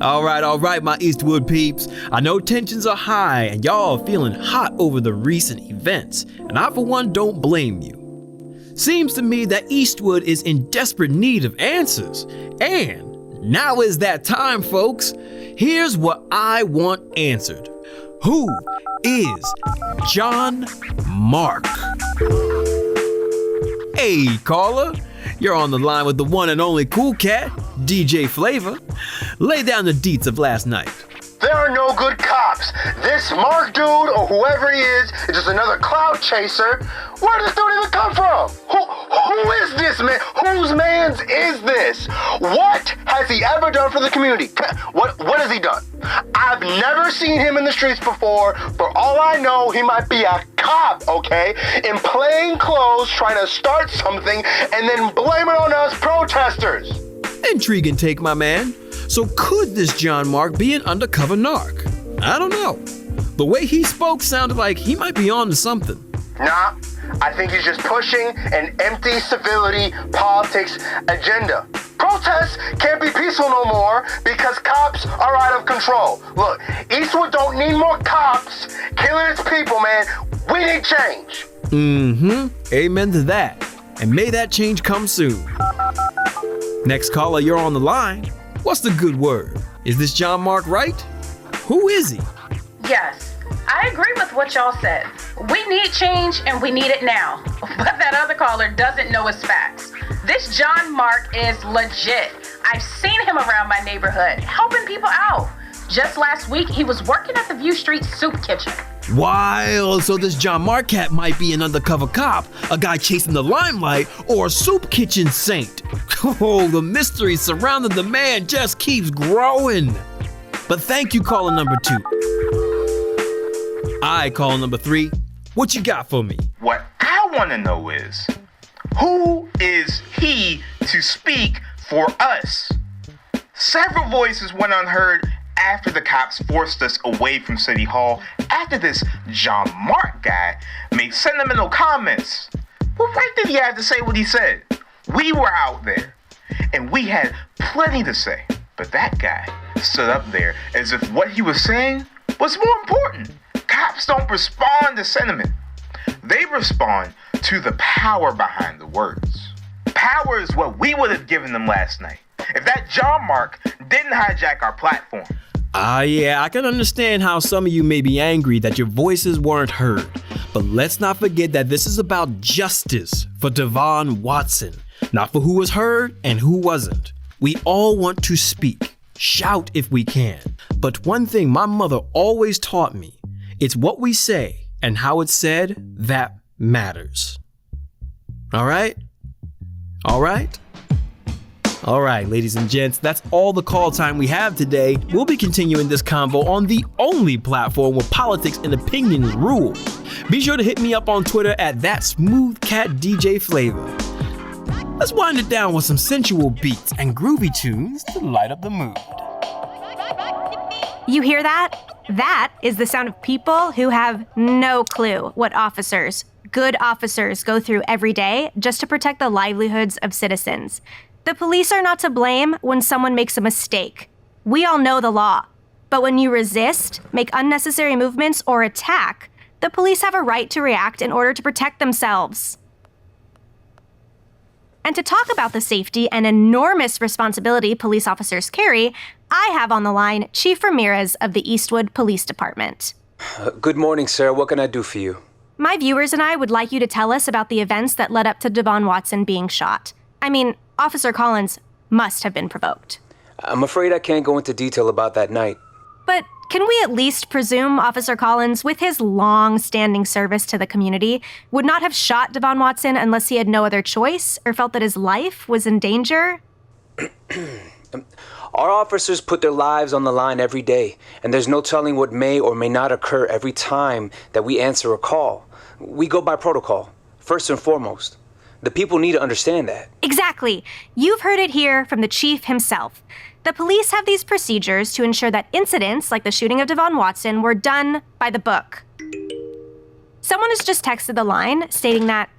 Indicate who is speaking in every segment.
Speaker 1: All right, my Eastwood peeps. I know tensions are high and y'all are feeling hot over the recent events, and I for one don't blame you. Seems to me that Eastwood is in desperate need of answers, and now is that time, folks. Here's what I want answered. Who is John Mark? Hey, caller. You're on the line with the one and only cool cat, DJ Flavor. Lay down the deets of last night.
Speaker 2: There are no good cops. This Mark dude, or whoever he is just another cloud chaser. Where did this dude even come from? Who is this man? Whose man's is this? What has he ever done for the community? What has he done? I've never seen him in the streets before. For all I know, he might be a cop, okay? In plain clothes, trying to start something and then blame it on us protesters.
Speaker 1: Intriguing take, my man. So could this John Mark be an undercover narc? I don't know. The way he spoke sounded like he might be on to something.
Speaker 2: Nah, I think he's just pushing an empty civility politics agenda. Protests can't be peaceful no more because cops are out of control. Look, Eastwood don't need more cops killing its people, man. We need change.
Speaker 1: Amen to that. And may that change come soon. Next caller, you're on the line. What's the good word? Is this John Mark right? Who is he?
Speaker 3: Yes, I agree with what y'all said. We need change and we need it now. But that other caller doesn't know his facts. This John Mark is legit. I've seen him around my neighborhood, helping people out. Just last week, he was working at the View Street Soup Kitchen.
Speaker 1: Wild, so this John Mark cat might be an undercover cop, a guy chasing the limelight, or a soup kitchen saint. Oh, the mystery surrounding the man just keeps growing. But thank you, caller number 2. Caller number 3. What you got for me?
Speaker 4: What I want to know is, who is he to speak for us? Several voices went unheard after the cops forced us away from City Hall after this John Mark guy made sentimental comments. What right did he have to say what he said? We were out there, and we had plenty to say, but that guy stood up there as if what he was saying was more important. Cops don't respond to sentiment. They respond to the power behind the words. Power is what we would have given them last night if that John Mark didn't hijack our platform.
Speaker 1: Yeah, I can understand how some of you may be angry that your voices weren't heard. But let's not forget that this is about justice for Devon Watson, not for who was heard and who wasn't. We all want to speak, shout if we can. But one thing my mother always taught me, it's what we say and how it's said that matters. All right? All right? All right, ladies and gents, that's all the call time we have today. We'll be continuing this convo on the only platform where politics and opinions rule. Be sure to hit me up on Twitter at @SmoothCatDJFlavor. Let's wind it down with some sensual beats and groovy tunes to light up the mood.
Speaker 5: You hear that? That is the sound of people who have no clue what good officers go through every day just to protect the livelihoods of citizens. The police are not to blame when someone makes a mistake. We all know the law. But when you resist, make unnecessary movements, or attack, the police have a right to react in order to protect themselves. And to talk about the safety and enormous responsibility police officers carry, I have on the line Chief Ramirez of the Eastwood Police Department.
Speaker 6: Good morning, sir. What can I do for you?
Speaker 5: My viewers and I would like you to tell us about the events that led up to Devon Watson being shot. I mean, Officer Collins must have been provoked.
Speaker 6: I'm afraid I can't go into detail about that night.
Speaker 5: But can we at least presume Officer Collins, with his long-standing service to the community, would not have shot Devon Watson unless he had no other choice or felt that his life was in danger?
Speaker 6: Our officers put their lives on the line every day, and there's no telling what may or may not occur every time that we answer a call. We go by protocol, first and foremost. The people need to understand that.
Speaker 5: Exactly. You've heard it here from the chief himself. The police have these procedures to ensure that incidents like the shooting of Devon Watson were done by the book. Someone has just texted the line stating that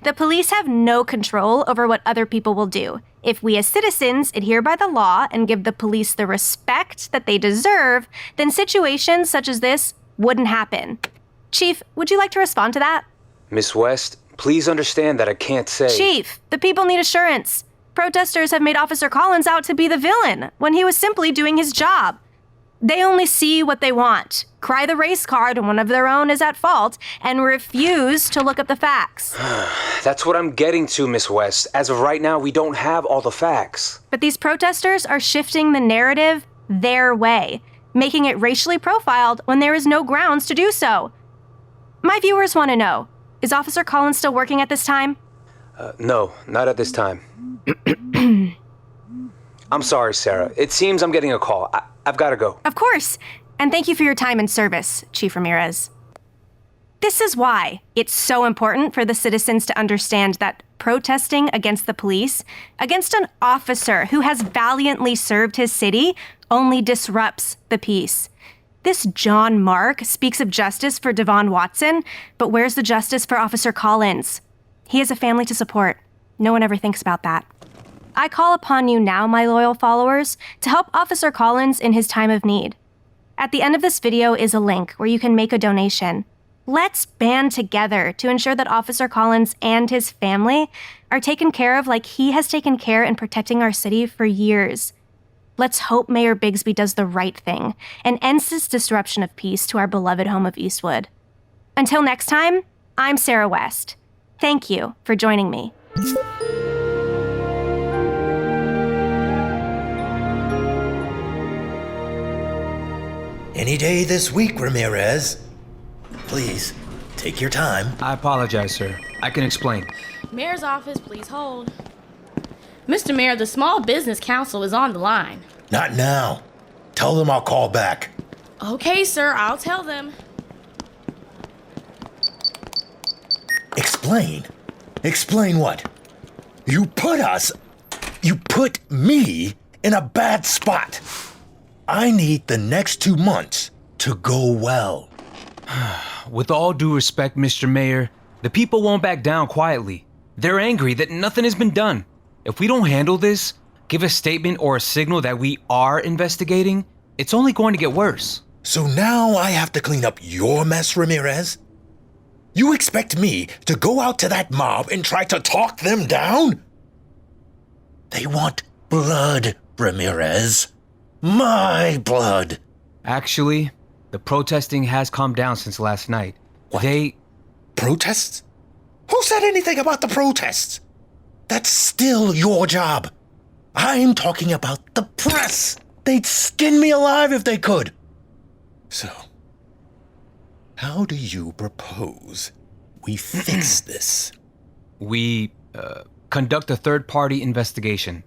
Speaker 5: the police have no control over what other people will do. If we as citizens adhere by the law and give the police the respect that they deserve, then situations such as this wouldn't happen. Chief, would you like to respond to that?
Speaker 6: Miss West, please understand that I can't say...
Speaker 5: Chief, the people need assurance. Protesters have made Officer Collins out to be the villain when he was simply doing his job. They only see what they want, cry the race card when one of their own is at fault, and refuse to look up the facts.
Speaker 6: That's what I'm getting to, Miss West. As of right now, we don't have all the facts.
Speaker 5: But these protesters are shifting the narrative their way, making it racially profiled when there is no grounds to do so. My viewers want to know, is Officer Collins still working at this time?
Speaker 6: No, not at this time. I'm sorry, Sarah. It seems I'm getting a call. I've got to go.
Speaker 5: Of course. And thank you for your time and service, Chief Ramirez. This is why it's so important for the citizens to understand that protesting against the police, against an officer who has valiantly served his city, only disrupts the peace. This John Mark speaks of justice for Devon Watson, but where's the justice for Officer Collins? He has a family to support. No one ever thinks about that. I call upon you now, my loyal followers, to help Officer Collins in his time of need. At the end of this video is a link where you can make a donation. Let's band together to ensure that Officer Collins and his family are taken care of like he has taken care in protecting our city for years. Let's hope Mayor Bigsby does the right thing and ends this disruption of peace to our beloved home of Eastwood. Until next time, I'm Sarah West. Thank you for joining me.
Speaker 7: Any day this week, Ramirez. Please, take your time.
Speaker 6: I apologize, sir. I can explain.
Speaker 8: Mayor's office, please hold. Mr. Mayor, the Small Business Council is on the line.
Speaker 7: Not now. Tell them I'll call back.
Speaker 8: Okay, sir, I'll tell them.
Speaker 7: Explain? Explain what? You put me in a bad spot. I need the next 2 months to go well.
Speaker 6: With all due respect, Mr. Mayor, the people won't back down quietly. They're angry that nothing has been done. If we don't handle this, give a statement or a signal that we are investigating, it's only going to get worse.
Speaker 7: So now I have to clean up your mess, Ramirez? You expect me to go out to that mob and try to talk them down? They want blood, Ramirez. My blood.
Speaker 6: Actually, the protesting has calmed down since last night.
Speaker 7: What?
Speaker 6: They...
Speaker 7: Protests? Who said anything about the protests? That's still your job. I'm talking about the press. They'd skin me alive if they could. So, how do you propose we fix this?
Speaker 6: We conduct a third-party investigation.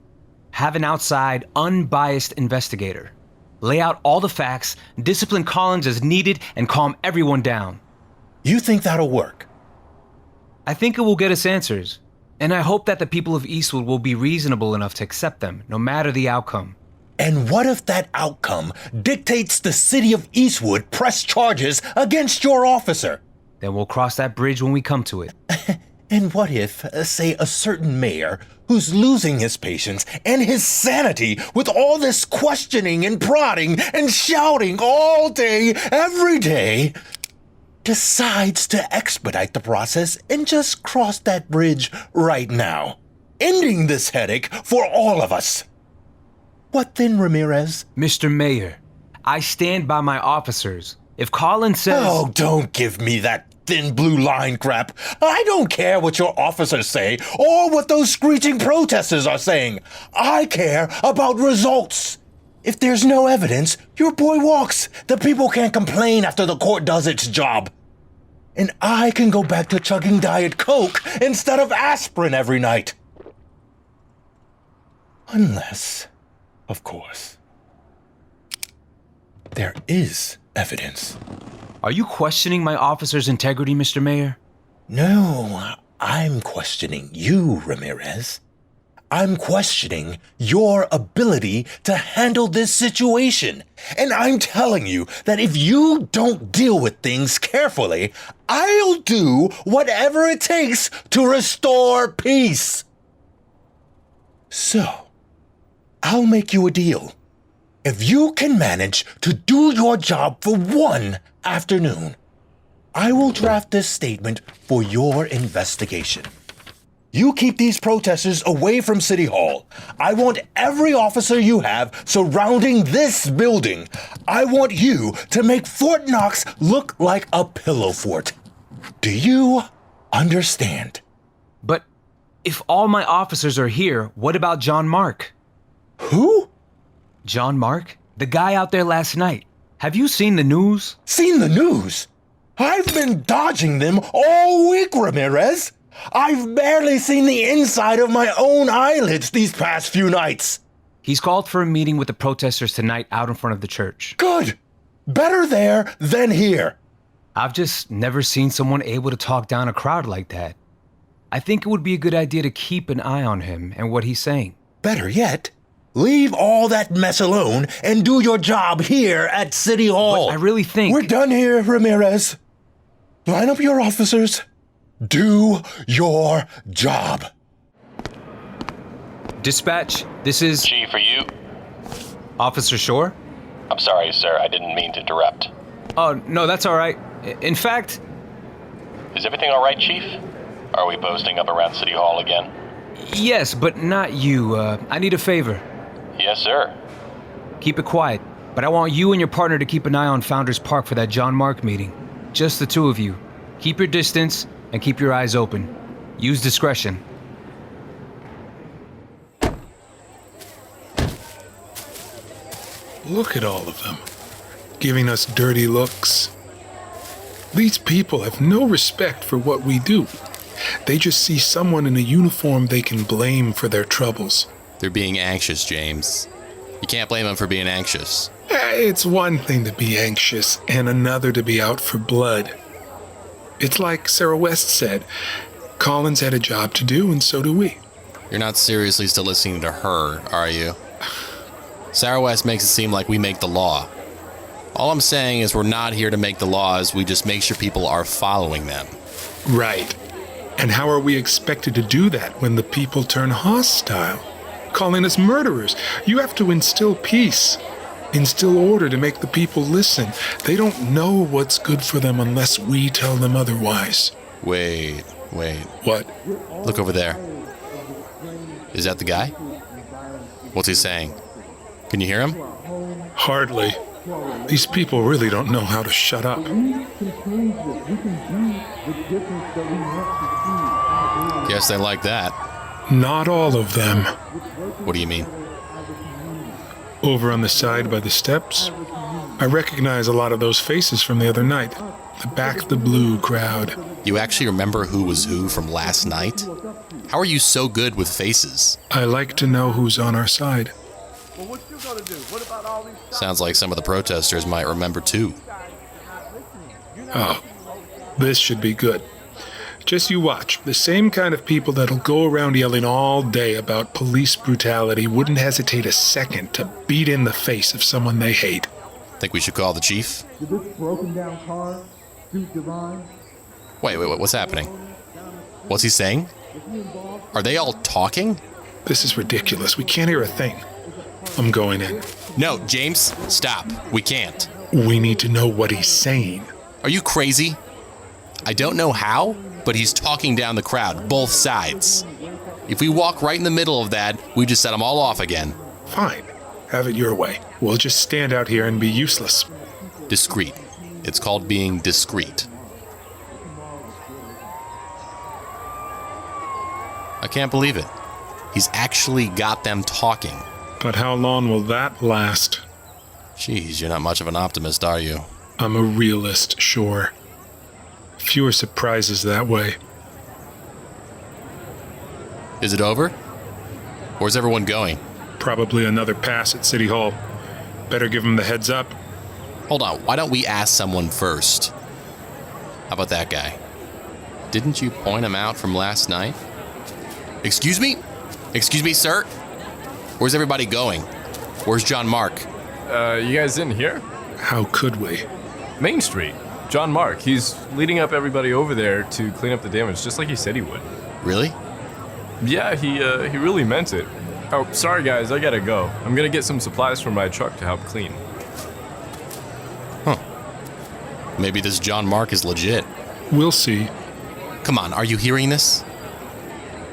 Speaker 6: Have an outside, unbiased investigator. Lay out all the facts, discipline Collins as needed, and calm everyone down.
Speaker 7: You think that'll work?
Speaker 6: I think it will get us answers. And I hope that the people of Eastwood will be reasonable enough to accept them, no matter the outcome.
Speaker 7: And what if that outcome dictates the city of Eastwood press charges against your officer?
Speaker 6: Then we'll cross that bridge when we come to it.
Speaker 7: And what if, say, a certain mayor who's losing his patience and his sanity with all this questioning and prodding and shouting all day, every day, decides to expedite the process and just cross that bridge right now, ending this headache for all of us? What then, Ramirez?
Speaker 6: Mr. Mayor, I stand by my officers. If Collins says...
Speaker 7: Oh, don't give me that thin blue line crap. I don't care what your officers say or what those screeching protesters are saying. I care about results. If there's no evidence, your boy walks. The people can't complain after the court does its job. And I can go back to chugging Diet Coke instead of aspirin every night. Unless, of course, there is evidence.
Speaker 6: Are you questioning my officer's integrity, Mr. Mayor?
Speaker 7: No, I'm questioning you, Ramirez. I'm questioning your ability to handle this situation. And I'm telling you that if you don't deal with things carefully, I'll do whatever it takes to restore peace. So, I'll make you a deal. If you can manage to do your job for one afternoon, I will draft this statement for your investigation. You keep these protesters away from City Hall. I want every officer you have surrounding this building. I want you to make Fort Knox look like a pillow fort. Do you understand?
Speaker 6: But if all my officers are here, what about John Mark?
Speaker 7: Who?
Speaker 6: John Mark? The guy out there last night. Have you seen the news?
Speaker 7: Seen the news? I've been dodging them all week, Ramirez. I've barely seen the inside of my own eyelids these past few nights.
Speaker 6: He's called for a meeting with the protesters tonight out in front of the church.
Speaker 7: Good. Better there than here.
Speaker 6: I've just never seen someone able to talk down a crowd like that. I think it would be a good idea to keep an eye on him and what he's saying.
Speaker 7: Better yet, leave all that mess alone and do your job here at City Hall.
Speaker 6: But I really think...
Speaker 7: We're done here, Ramirez. Line up your officers. Do your job.
Speaker 6: Dispatch, this is...
Speaker 9: Chief, are you?
Speaker 6: Officer Shore?
Speaker 9: I'm sorry, sir. I didn't mean to interrupt.
Speaker 6: Oh, no, that's all right. In fact...
Speaker 9: Is everything all right, Chief? Are we posting up around City Hall again?
Speaker 6: Yes, but not you. I need a favor.
Speaker 9: Yes, sir.
Speaker 6: Keep it quiet, but I want you and your partner to keep an eye on Founders Park for that John Mark meeting. Just the two of you. Keep your distance and keep your eyes open. Use discretion.
Speaker 10: Look at all of them, giving us dirty looks. These people have no respect for what we do. They just see someone in a uniform they can blame for their troubles.
Speaker 11: They're being anxious, James. You can't blame them for being anxious.
Speaker 10: It's one thing to be anxious and another to be out for blood. It's like Sarah West said, Collins had a job to do and so do we.
Speaker 11: You're not seriously still listening to her, are you? Sarah West makes it seem like we make the law. All I'm saying is we're not here to make the laws, we just make sure people are following them.
Speaker 10: Right. And how are we expected to do that when the people turn hostile? Calling us murderers. You have to instill peace. Instill order to make the people listen. They don't know what's good for them unless we tell them otherwise.
Speaker 11: Wait.
Speaker 10: What?
Speaker 11: Look over there. Is that the guy? What's he saying? Can you hear him?
Speaker 10: Hardly. These people really don't know how to shut up.
Speaker 11: Guess they like that.
Speaker 10: Not all of them.
Speaker 11: What do you mean?
Speaker 10: Over on the side by the steps, I recognize a lot of those faces from the other night. The Back the Blue crowd.
Speaker 11: You actually remember who was who from last night? How are you so good with faces?
Speaker 10: I like to know who's on our side.
Speaker 11: Sounds like some of the protesters might remember too.
Speaker 10: Oh, this should be good. Just you watch. The same kind of people that'll go around yelling all day about police brutality wouldn't hesitate a second to beat in the face of someone they hate.
Speaker 11: Think we should call the chief? Wait, what's happening? What's he saying? Are they all talking?
Speaker 10: This is ridiculous. We can't hear a thing. I'm going in.
Speaker 11: No, James, stop. We can't.
Speaker 10: We need to know what he's saying.
Speaker 11: Are you crazy? I don't know how, but he's talking down the crowd, both sides. If we walk right in the middle of that, we just set them all off again.
Speaker 10: Fine. Have it your way. We'll just stand out here and be useless.
Speaker 11: Discreet. It's called being discreet. I can't believe it. He's actually got them talking.
Speaker 10: But how long will that last?
Speaker 11: Jeez, you're not much of an optimist, are you?
Speaker 10: I'm a realist, sure. Fewer surprises that way.
Speaker 11: Is it over? Where's everyone going?
Speaker 10: Probably another pass at City Hall. Better give them the heads up.
Speaker 11: Hold on, why don't we ask someone first? How about that guy? Didn't you point him out from last night? Excuse me? Excuse me, sir? Where's everybody going? Where's John Mark?
Speaker 12: You guys didn't hear?
Speaker 10: How could we?
Speaker 12: Main Street. John Mark. He's leading up everybody over there to clean up the damage, just like he said he would.
Speaker 11: Really?
Speaker 12: Yeah, he really meant it. Oh, sorry guys, I gotta go. I'm gonna get some supplies from my truck to help clean.
Speaker 11: Huh. Maybe this John Mark is legit.
Speaker 10: We'll see.
Speaker 11: Come on, are you hearing this?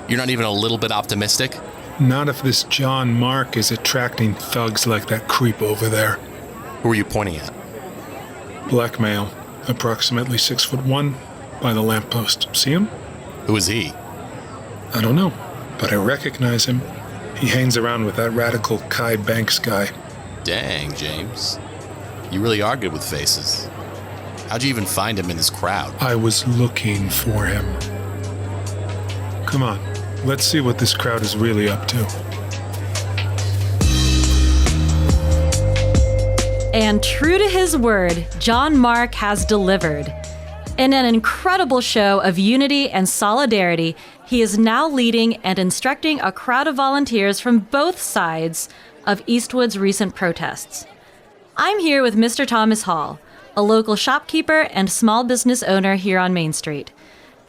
Speaker 11: You're not even a little bit optimistic?
Speaker 10: Not if this John Mark is attracting thugs like that creep over there.
Speaker 11: Who are you pointing at?
Speaker 10: Black male, approximately 6'1", by the lamppost. See him?
Speaker 11: Who is he?
Speaker 10: I don't know, but I recognize him. He hangs around with that radical Kai Banks guy.
Speaker 11: Dang, James. You really are good with faces. How'd you even find him in this crowd?
Speaker 10: I was looking for him. Come on, let's see what this crowd is really up to.
Speaker 13: And true to his word, John Mark has delivered. In an incredible show of unity and solidarity, he is now leading and instructing a crowd of volunteers from both sides of Eastwood's recent protests. I'm here with Mr. Thomas Hall, a local shopkeeper and small business owner here on Main Street.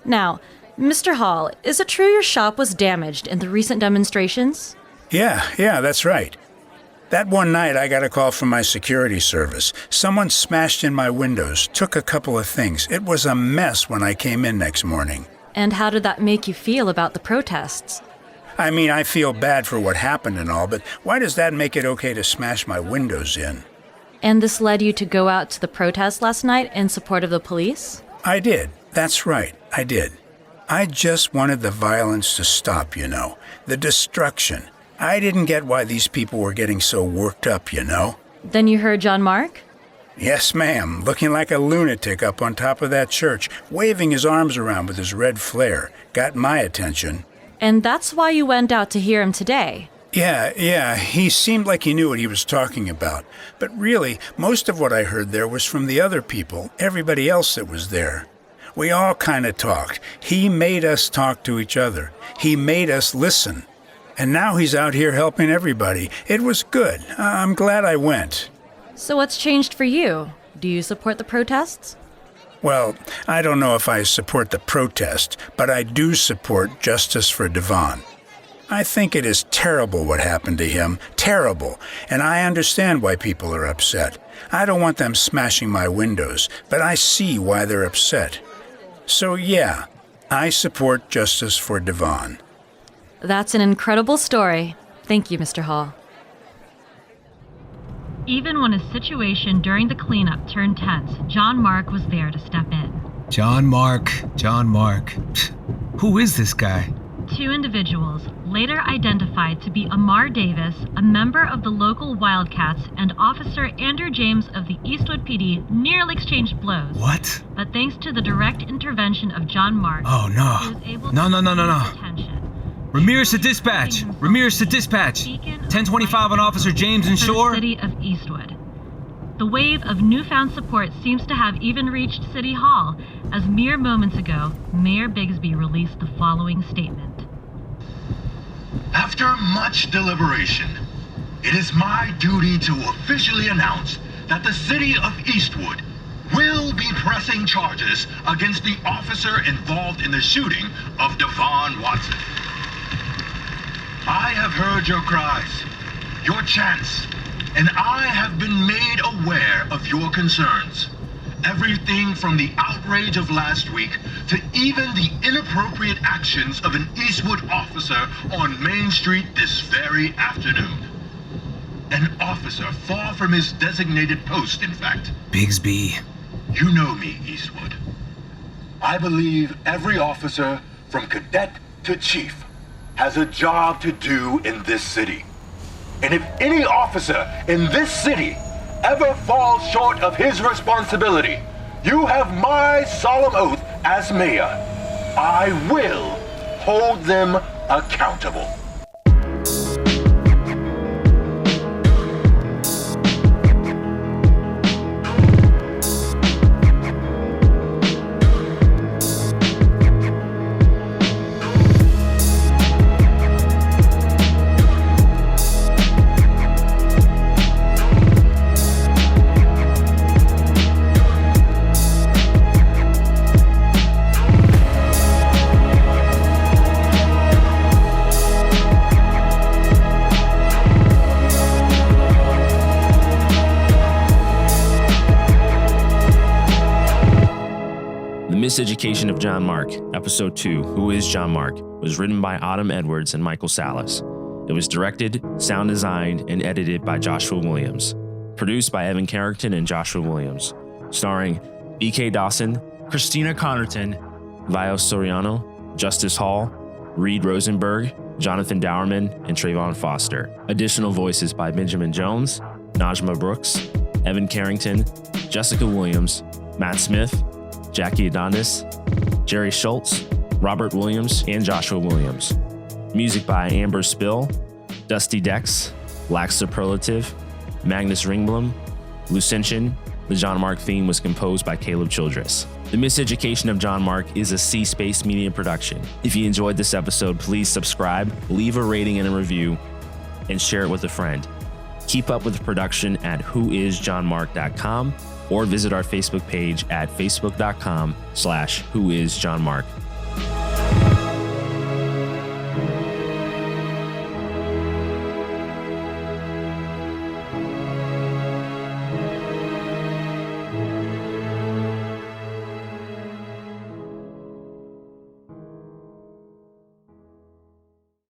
Speaker 13: Now, Mr. Hall, is it true your shop was damaged in the recent demonstrations?
Speaker 14: Yeah, that's right. That one night I got a call from my security service. Someone smashed in my windows, took a couple of things. It was a mess when I came in next morning.
Speaker 13: And how did that make you feel about the protests?
Speaker 14: I mean, I feel bad for what happened and all, but why does that make it okay to smash my windows in?
Speaker 13: And this led you to go out to the protest last night in support of the police?
Speaker 14: I did. That's right. I did. I just wanted the violence to stop, the destruction. I didn't get why these people were getting so worked up,
Speaker 13: Then you heard John Mark?
Speaker 14: Yes, ma'am. Looking like a lunatic up on top of that church, waving his arms around with his red flare. Got my attention.
Speaker 13: And that's why you went out to hear him today?
Speaker 14: Yeah. He seemed like he knew what he was talking about. But really, most of what I heard there was from the other people, everybody else that was there. We all kind of talked. He made us talk to each other. He made us listen. And now he's out here helping everybody. It was good. I'm glad I went.
Speaker 13: So what's changed for you? Do you support the protests?
Speaker 14: Well, I don't know if I support the protest, but I do support justice for Devon. I think it is terrible what happened to him. Terrible. And I understand why people are upset. I don't want them smashing my windows, but I see why they're upset. So yeah, I support justice for Devon.
Speaker 13: That's an incredible story. Thank you, Mr. Hall. Even when a situation during the cleanup turned tense, John Mark was there to step in.
Speaker 15: John Mark. Who is this guy?
Speaker 13: Two individuals, later identified to be Amar Davis, a member of the local Wildcats, and Officer Andrew James of the Eastwood PD, nearly exchanged blows.
Speaker 15: What?
Speaker 13: But thanks to the direct intervention of John Mark,
Speaker 15: Oh, no.
Speaker 13: he was able
Speaker 15: No.
Speaker 13: to attention.
Speaker 15: Ramirez to dispatch. 1025 on Officer James and Shore.
Speaker 13: The city of Eastwood. The wave of newfound support seems to have even reached City Hall, as mere moments ago, Mayor Bigsby released the following statement.
Speaker 16: After much deliberation, it is my duty to officially announce that the city of Eastwood will be pressing charges against the officer involved in the shooting of Devon Watson. I have heard your cries, your chants, and I have been made aware of your concerns. Everything from the outrage of last week to even the inappropriate actions of an Eastwood officer on Main Street this very afternoon. An officer far from his designated post, in fact.
Speaker 15: Bigsby.
Speaker 16: You know me, Eastwood. I believe every officer, from cadet to chief, has a job to do in this city. And if any officer in this city ever falls short of his responsibility, you have my solemn oath as mayor. I will hold them accountable.
Speaker 17: Miseducation of John Mark, Episode 2, Who is John Mark, was written by Autumn Edwards and Michael Salas. It was directed, sound designed, and edited by Joshua Williams. Produced by Evan Carrington and Joshua Williams. Starring B.K. Dawson, Christina Connerton, Vio Soriano, Justice Hall, Reed Rosenberg, Jonathan Dowerman, and Trayvon Foster. Additional voices by Benjamin Jones, Najma Brooks, Evan Carrington, Jessica Williams, Matt Smith, Jackie Adonis, Jerry Schultz, Robert Williams, and Joshua Williams. Music by Amber Spill, Dusty Dex, Lax Superlative, Magnus Ringblom, Lucentian. The John Mark theme was composed by Caleb Childress. The Miseducation of John Mark is a C-Space Media production. If you enjoyed this episode, please subscribe, leave a rating and a review, and share it with a friend. Keep up with the production at whoisjohnmark.com or visit our Facebook page at facebook.com/whoisjohnmark.